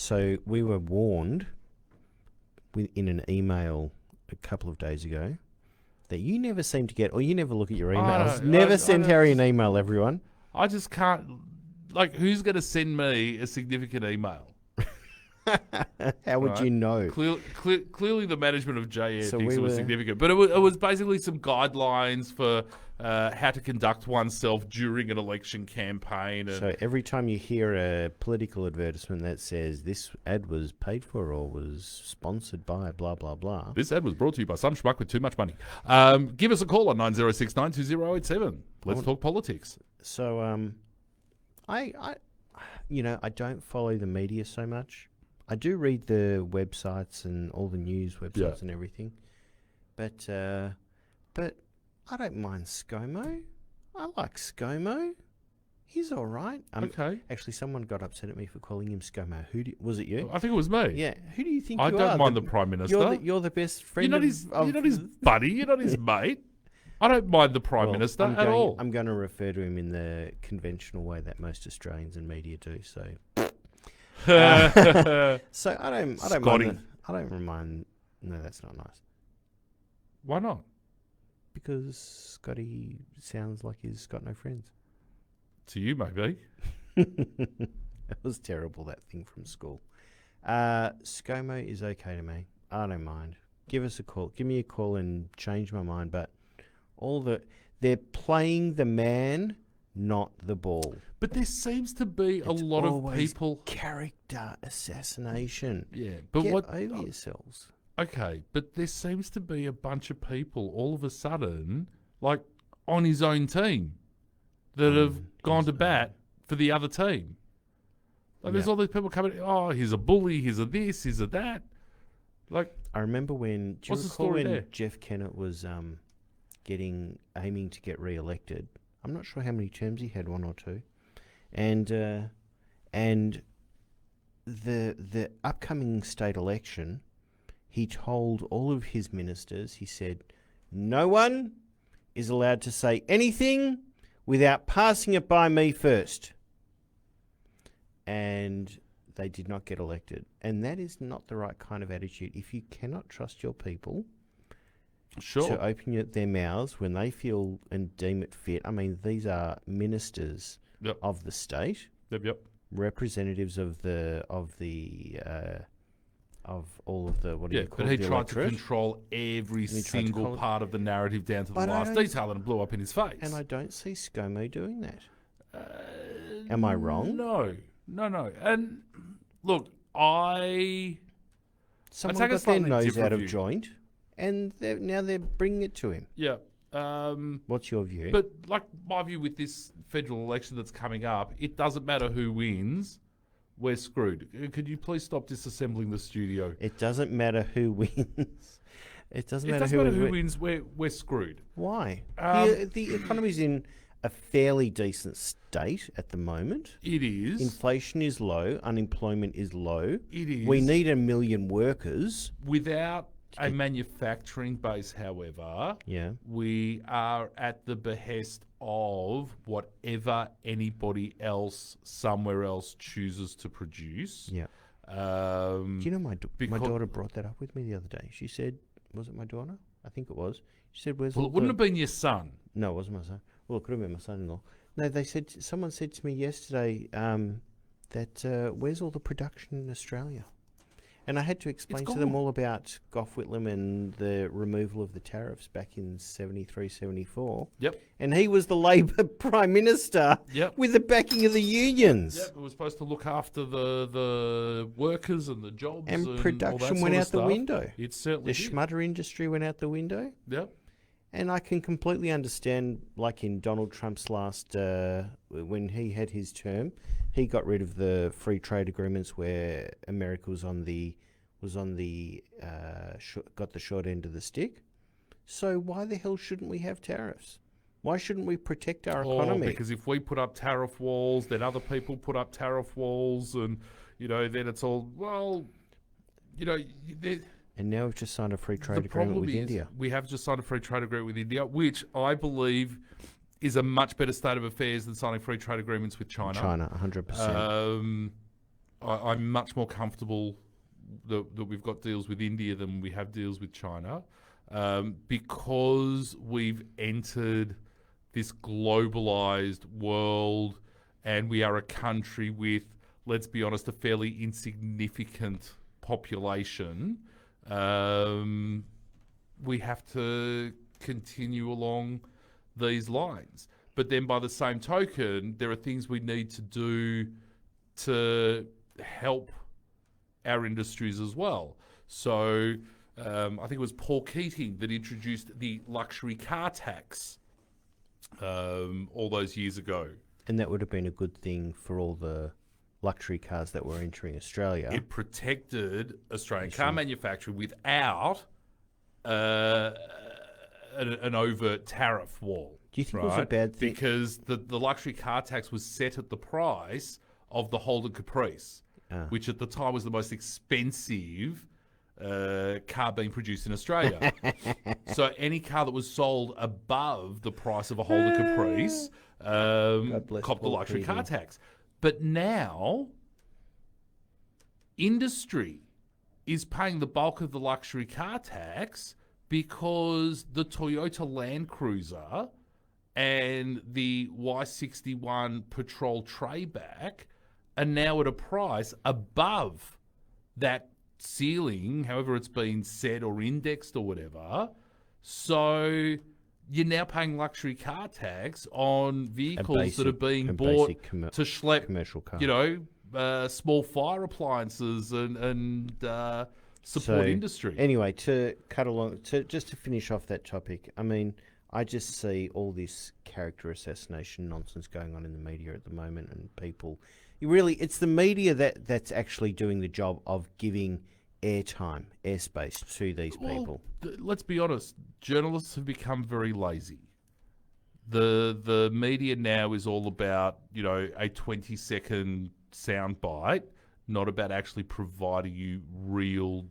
So we were warned in an email a couple of days ago that you never seem to get, or you never look at your emails. Never send Harry an email, everyone. I just can't. Like, who's going to send me a significant email? How would you know? Clearly, the management of JN thinks it was significant. But it was basically some guidelines for how to conduct oneself during an election campaign. And so every time you hear a political advertisement that says this ad was paid for or was sponsored by blah, blah, blah. This ad was brought to you by some schmuck with too much money. Give us a call on 90692087. Let's talk politics. So I don't follow the media so much. I do read the websites and all the news websites and everything, but I don't mind ScoMo. I like ScoMo. He's all right. Okay. Actually, someone got upset at me for calling him ScoMo. Was it you? I think it was me. Yeah. Who do you think I you are? don't mind the Prime Minister. You're the best friend. You're not his buddy. You're not his mate. I don't mind the Prime Minister at all. I'm going to refer to him in the conventional way that most Australians and media do. So. So I don't mind. No, that's not nice. Why not? Because Scotty sounds like he's got no friends. To you, maybe. It was terrible, that thing from school. ScoMo is okay to me. I don't mind. Give us a call. Give me a call and change my mind. But they're playing the man, not the ball. But there seems to be a lot of people. Character assassination. Yeah, but Get over yourselves. Okay, but there seems to be a bunch of people all of a sudden, like on his own team, that have gone to bat for the other team. Like there's all these people coming. Oh, he's a bully. He's a this. He's a that. Like I remember when. Do you recall when Jeff Kennett was aiming to get re-elected? I'm not sure how many terms he had, 1 or 2. And the upcoming state election, he told all of his ministers, he said, no one is allowed to say anything without passing it by me first. And they did not get elected. And that is not the right kind of attitude. If you cannot trust your people to open their mouths when they feel and deem it fit. I mean, these are ministers of the state, representatives of all of the what do you call it? But he tried to control every single part of the narrative down to the last detail, and it blew up in his face. And I don't see ScoMo doing that. Am I wrong? No. And look, someone got their nose out of joint. And now they're bringing it to him. Yeah. What's your view? But like my view with this federal election that's coming up, it doesn't matter who wins, we're screwed. Could you please stop disassembling the studio? It doesn't matter who wins. It doesn't matter who wins. We're screwed. Why? The economy's in a fairly decent state at the moment. It is. Inflation is low. Unemployment is low. It is. We need 1 million workers. Without a manufacturing base, however, we are at the behest of whatever anybody else somewhere else chooses to produce. Yeah. Do you know my daughter brought that up with me the other day? She said, was it my daughter? I think it was. She said, "Where's?" Well, it wouldn't have been your son. No, it wasn't my son. Well, it could have been my son-in-law. No, someone said to me yesterday that where's all the production in Australia? And I had to explain to them all about Gough Whitlam and the removal of the tariffs back in 73, 74. Yep. And he was the Labor Prime Minister with the backing of the unions. Yep, it was supposed to look after the workers and the jobs. And production went out the window. It certainly did. The schmutter industry went out the window. Yep. And I can completely understand, like in Donald Trump's last, when he had his term, he got rid of the free trade agreements where America got the short end of the stick. So why the hell shouldn't we have tariffs? Why shouldn't we protect our economy? Because if we put up tariff walls, then other people put up tariff walls, and then it's all And now we've just signed a free trade agreement with India. We have just signed a free trade agreement with India, which I believe is a much better state of affairs than signing free trade agreements with China. China, 100%. I'm much more comfortable that we've got deals with India than we have deals with China, because we've entered this globalized world, and we are a country with, let's be honest, a fairly insignificant population. We have to continue along these lines. But then by the same token, there are things we need to do to help our industries as well. So I think it was Paul Keating that introduced the luxury car tax all those years ago. And that would have been a good thing for all the luxury cars that were entering Australia. It protected Australian car manufacturing without an overt tariff wall. Do you think it was a bad thing? Because the luxury car tax was set at the price of the Holden Caprice, which at the time was the most expensive car being produced in Australia. So any car that was sold above the price of a Holden Caprice copped the luxury car tax. But now, industry is paying the bulk of the luxury car tax because the Toyota Land Cruiser and the Y61 Patrol Trayback are now at a price above that ceiling, however it's been set or indexed or whatever. So you're now paying luxury car tax on vehicles that are being bought to schlep commercial car. Small fire appliances and support industry. Anyway, just to finish off that topic, I mean, I just see all this character assassination nonsense going on in the media at the moment, and people, it's the media that's actually doing the job of giving airtime, airspace to these people. Let's be honest, journalists have become very lazy. The media now is all about, a 20-second soundbite, not about actually providing you real,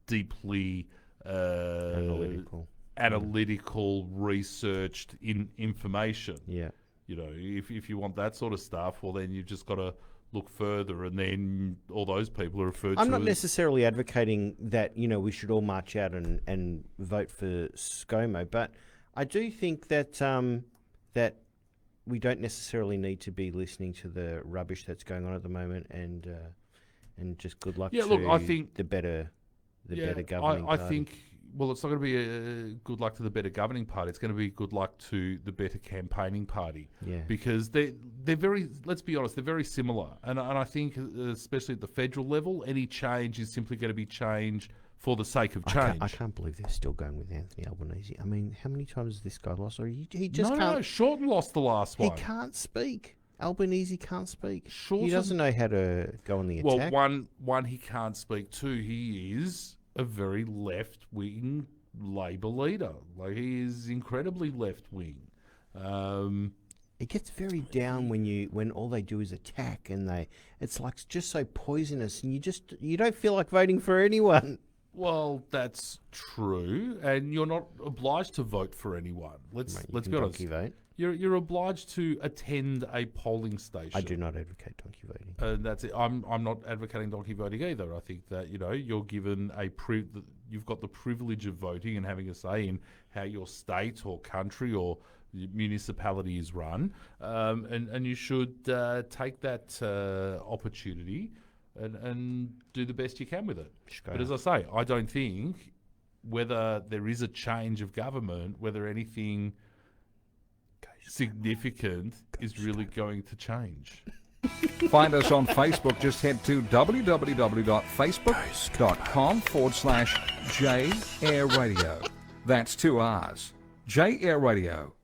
deeply analytical, researched information. Yeah. If you want that sort of stuff, well, then you've just got to look further, and then all those people are referred to. I'm not necessarily advocating that, we should all march out and vote for ScoMo, but I do think that that we don't necessarily need to be listening to the rubbish that's going on at the moment, and just good luck to I think the better governing party. I think, well, it's not going to be a good luck to the better governing party. It's going to be good luck to the better campaigning party. Yeah. Because they're very, let's be honest, they're very similar. And I think, especially at the federal level, any change is simply going to be change for the sake of change. I can't believe they're still going with Anthony Albanese. I mean, how many times has this guy lost? Or he just can't. No, Shorten lost the last one. He can't speak. Albanese can't speak. Shorten, he doesn't know how to go on the attack. Well, one he can't speak. Two, he is a very left-wing Labor leader. Like, he is incredibly left-wing. It gets very down when all they do is attack, and it's like just so poisonous, and you don't feel like voting for anyone. Well, that's true, and you're not obliged to vote for anyone. Let's be honest. Vote. You're obliged to attend a polling station. I do not advocate donkey voting. That's it. I'm not advocating donkey voting either. I think that you're given you've got the privilege of voting and having a say in how your state or country or municipality is run, and you should take that opportunity and do the best you can with it. But as I say, I don't think whether there is a change of government, whether anything significant is really going to change. Find us on Facebook. Just head to www.facebook.com/J Air Radio. That's 2 R's. J Air Radio.